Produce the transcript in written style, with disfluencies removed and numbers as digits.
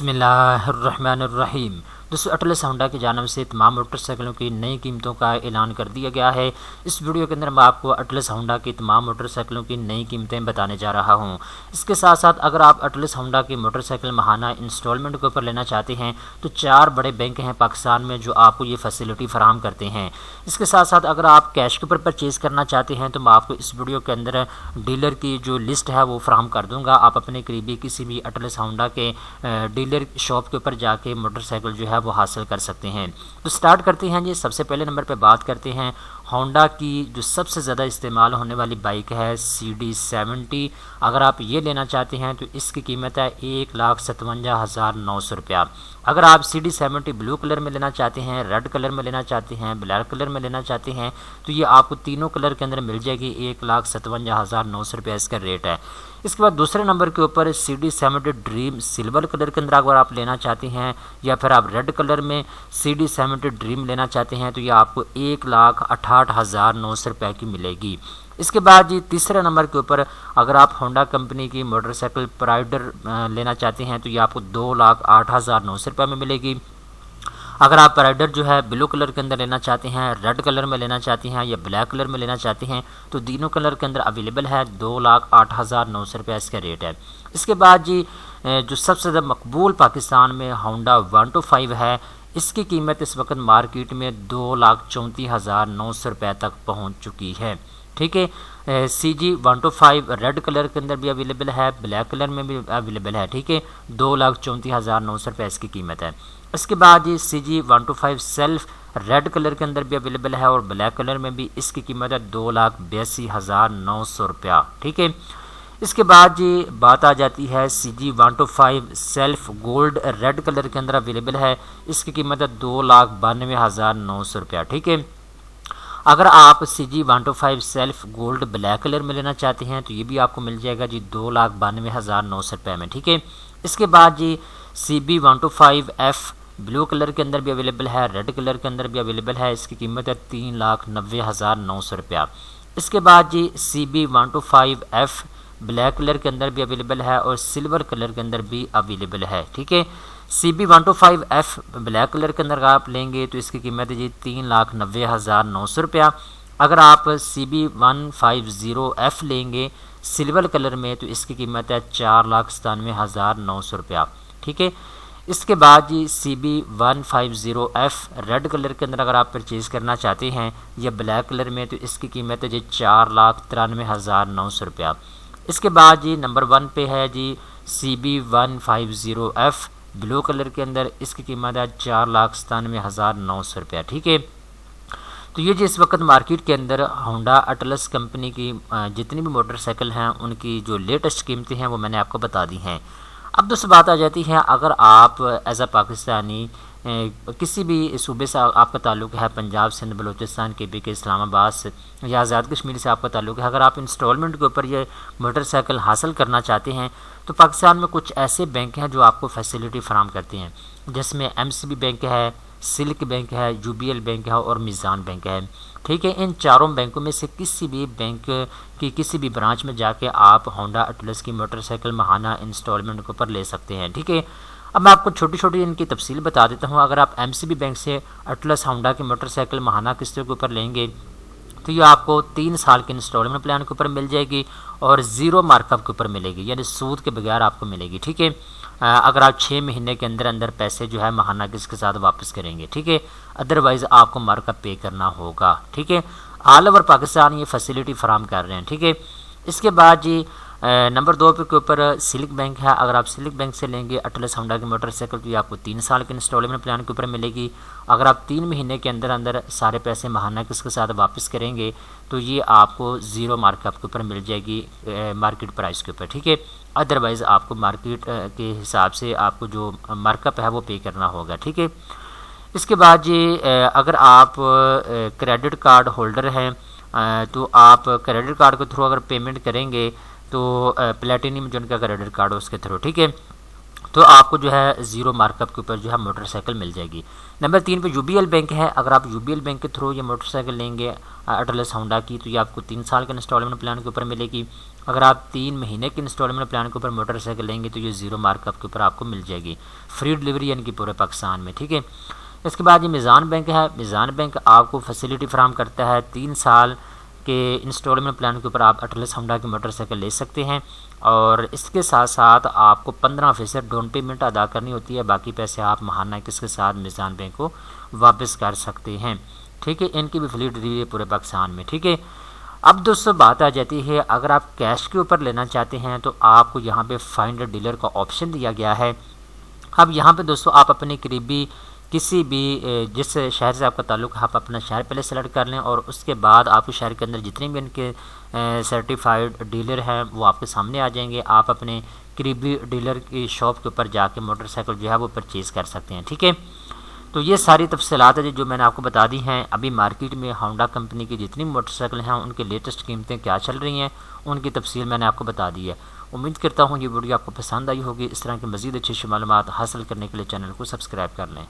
बिस्मिल्लाहिर्रहमानिर्रहीम। दोस्तों, atlas Honda की जानिब से तमाम मोटरसाइकिलों की नई कीमतों का ऐलान कर दिया गया है। इस वीडियो के अंदर मैं आपको अटलस होंडा की तमाम मोटरसाइकिलों की नई कीमतें बताने जा रहा हूं। इसके साथ साथ अगर आप अटलस होंडा की मोटरसाइकिल माहाना इंस्टॉलमेंट के ऊपर लेना चाहते हैं तो 4 बड़े बैंक हैं पाकिस्तान में जो आपको ये फैसिलिटी फराहम करते हैं। इसके साथ साथ अगर आप कैश के ऊपर परचेज़ करना चाहते हैं तो मैं आपको इस वीडियो के अंदर डीलर की जो लिस्ट है वो फराहम कर दूँगा। आप अपने करीबी किसी भी अटलस होंडा के डीलर शॉप के ऊपर जाके मोटरसाइकिल जो है वो हासिल कर सकते हैं। तो स्टार्ट करते हैं जी। सबसे पहले नंबर पे बात करते हैं होंडा की जो सबसे ज़्यादा इस्तेमाल होने वाली बाइक है CD70। अगर आप ये लेना चाहते हैं तो इसकी कीमत है 1,57,900 रुपया। अगर आप CD70 ब्लू कलर में लेना चाहते हैं, रेड कलर में लेना चाहते हैं, ब्लैक कलर में लेना चाहते हैं तो ये आपको तीनों कलर के अंदर मिल जाएगी। 1,57,900 रुपया इसका रेट है। इसके बाद दूसरे नंबर के ऊपर CD70 ड्रीम सिल्वर कलर के अंदर अगर आप लेना चाहते हैं या फिर आप रेड कलर में CD70 ड्रीम लेना चाहते हैं तो ये आपको 1,68,900 रुपये की मिलेगी। इसके बाद जी तीसरे नंबर के ऊपर अगर आप होंडा कंपनी की मोटरसाइकिल प्राइडर लेना चाहते हैं तो ये आपको 2,08,900 रुपये में मिलेगी। अगर आप राइडर जो है ब्लू कलर के अंदर लेना चाहते हैं, रेड कलर में लेना चाहते हैं या ब्लैक कलर में लेना चाहते हैं तो तीनों कलर के अंदर अवेलेबल है। 2,08,900 रुपये इसका रेट है। इसके बाद जी जो सबसे ज़्यादा मकबूल पाकिस्तान में होंडा 125 है, इसकी कीमत इस वक्त मार्केट में 2,34,900 रुपये तक पहुँच चुकी है। ठीक है। CG125 रेड कलर के अंदर भी अवेलेबल है, ब्लैक कलर में भी अवेलेबल है। ठीक है। 2,34,900 रुपये इसकी कीमत है। इसके बाद ये CG125 सेल्फ रेड कलर के अंदर भी अवेलेबल है और ब्लैक कलर में भी इसकी कीमत है 2,82,900 रुपया। ठीक है। इसके बाद ये बात आ जाती है CG125 self gold red colour के अंदर अवेलेबल है। इसकी कीमत है 2,92,900 रुपया। ठीक है। अगर आप CG125 self gold black colour में लेना चाहते हैं तो ये भी आपको मिल जाएगा जी 2,92,900 रुपये में। ठीक है। इसके बाद जी CB125F ब्लू कलर के अंदर भी अवेलेबल है, रेड कलर के अंदर भी अवेलेबल है। इसकी कीमत है 3,90,900 रुपया। इसके बाद जी CB125F ब्लैक कलर के अंदर भी अवेलेबल है और सिल्वर कलर के अंदर भी अवेलेबल है। ठीक है। CB125F ब्लैक कलर के अंदर आप लेंगे तो इसकी कीमत है जी 3,90,900 रुपया। अगर आप CB150F लेंगे सिल्वर कलर में तो इसकी कीमत है 4,97,900 रुपया। ठीक है। इसके बाद जी CB150F रेड कलर के अंदर अगर आप परचेज़ करना चाहते हैं या ब्लैक कलर में तो इसकी कीमत है जी 4,93,900 रुपया। इसके बाद जी नंबर 1 पे है जी CB150F ब्लू कलर के अंदर, इसकी कीमत है 4,97,900 रुपया। ठीक है। तो ये जी इस वक्त मार्केट के अंदर होंडा अटलस कंपनी की जितनी भी मोटरसाइकिल हैं उनकी जो लेटेस्ट कीमतें हैं वो मैंने आपको बता दी हैं। अब दोस्तों बात आ जाती है अगर आप एज अ पाकिस्तानी किसी भी सूबे से आपका ताल्लुक़ है, पंजाब, सिंध, बलूचिस्तान, KP के इस्लामाबाद से या आज़ाद कश्मीर से आपका ताल्लुक़ है, अगर आप इंस्टॉलमेंट के ऊपर ये मोटरसाइकिल हासिल करना चाहते हैं तो पाकिस्तान में कुछ ऐसे बैंक हैं जो आपको फैसिलिटी फराहम करते हैं, जिसमें MCB बैंक है, सिल्क बैंक है, UBL बैंक है और मीज़ान बैंक है। ठीक है। इन चारों बैंकों में से किसी भी बैंक की किसी भी ब्रांच में जाके आप होंडा अटलस की मोटरसाइकिल माहाना इंस्टॉलमेंट के ऊपर ले सकते हैं। ठीक है। अब मैं आपको छोटी छोटी इनकी तफसील बता देता हूँ। अगर आप MCB बैंक से अटलस होंडा की मोटरसाइकिल माहाना किस्तों के ऊपर लेंगे तो ये आपको 3 साल के इंस्टॉलमेंट प्लान के ऊपर मिल जाएगी और 0 मार्कअप के ऊपर मिलेगी, यानी सूद के बगैर आपको मिलेगी। ठीक है। अगर आप 6 महीने के अंदर अंदर पैसे जो है माहाना किस्त के साथ वापस करेंगे। ठीक है। अदरवाइज़ आपको मार्कअप पे करना होगा। ठीक है। ऑल ओवर पाकिस्तान ये फैसिलिटी फराहम कर रहे हैं। ठीक है। इसके बाद जी नंबर 2 के ऊपर सिल्क बैंक है। अगर आप सिल्क बैंक से लेंगे अटलस होंडा की मोटरसाइकिल तो ये आपको 3 साल के इंस्टॉलमेंट प्लान के ऊपर मिलेगी। अगर आप 3 महीने के अंदर अंदर सारे पैसे माहाना किस्त के साथ वापस करेंगे तो ये आपको 0 मार्कअप के ऊपर मिल जाएगी मार्केट प्राइस के ऊपर। ठीक है। अदरवाइज़ आपको मार्केट के हिसाब से आपको जो मार्कअप है वो पे करना होगा। ठीक है। इसके बाद जी अगर आप क्रेडिट कार्ड होल्डर हैं तो आप क्रेडिट कार्ड के थ्रू अगर पेमेंट करेंगे तो प्लेटिनियम जो उनका क्रेडिट कार्ड है उसके थ्रू। ठीक है। तो आपको जो है ज़ीरो मार्कअप के ऊपर जो है मोटरसाइकिल मिल जाएगी। नंबर 3 पे यूबीएल बैंक है। अगर आप यूबीएल बैंक के थ्रू ये मोटरसाइकिल लेंगे अटलस होंडा की, तो ये आपको 3 साल के इंस्टॉलमेंट प्लान के ऊपर मिलेगी। अगर आप 3 महीने के इंस्टॉलमेंट प्लान के ऊपर मोटरसाइकिल लेंगे तो ये ज़ीरो मार्कअप के ऊपर आपको मिल जाएगी, फ्री डिलीवरी यानी कि पूरे पाकिस्तान में, ठीक है। इसके बाद ये मीज़ान बैंक है। मीज़ान बैंक आपको फैसिलिटी फराहम करता है 3 साल के इंस्टॉलमेंट प्लान के ऊपर आप अटलस होंडा की मोटरसाइकिल ले सकते हैं, और इसके साथ साथ आपको 15% डाउन पेमेंट अदा करनी होती है। बाकी पैसे आप महाना किसके साथ मीज़ान बैंक को वापस कर सकते हैं, ठीक है। इनकी भी फ्री डिलीवरी पूरे पाकिस्तान में, ठीक है। अब दोस्तों बात आ जाती है, अगर आप कैश के ऊपर लेना चाहते हैं तो आपको यहाँ पे फाइंड डीलर का ऑप्शन दिया गया है। अब यहाँ पे दोस्तों आप अपने करीबी किसी भी जिस शहर से आपका ताल्लुक़ है, आप अपना शहर पहले सेलेक्ट कर लें, और उसके बाद आपके शहर के अंदर जितने भी इनके सर्टिफाइड डीलर हैं वो आपके सामने आ जाएंगे। आप अपने करीबी डीलर की शॉप के ऊपर जाके मोटरसाइकिल जो है वो परचेज़ कर सकते हैं, ठीक है। तो ये सारी तफसीलात है जो मैंने आपको बता दी हैं। अभी मार्केट में होंडा कंपनी की जितनी मोटरसाइकिल हैं उनकी लेटेस्ट कीमतें क्या चल रही हैं उनकी तफसील मैंने आपको बता दी है। उम्मीद करता हूँ ये वीडियो आपको पसंद आई होगी। इस तरह की मज़ीद अच्छी मालूमात हासिल करने के लिए चैनल को सब्सक्राइब कर लें।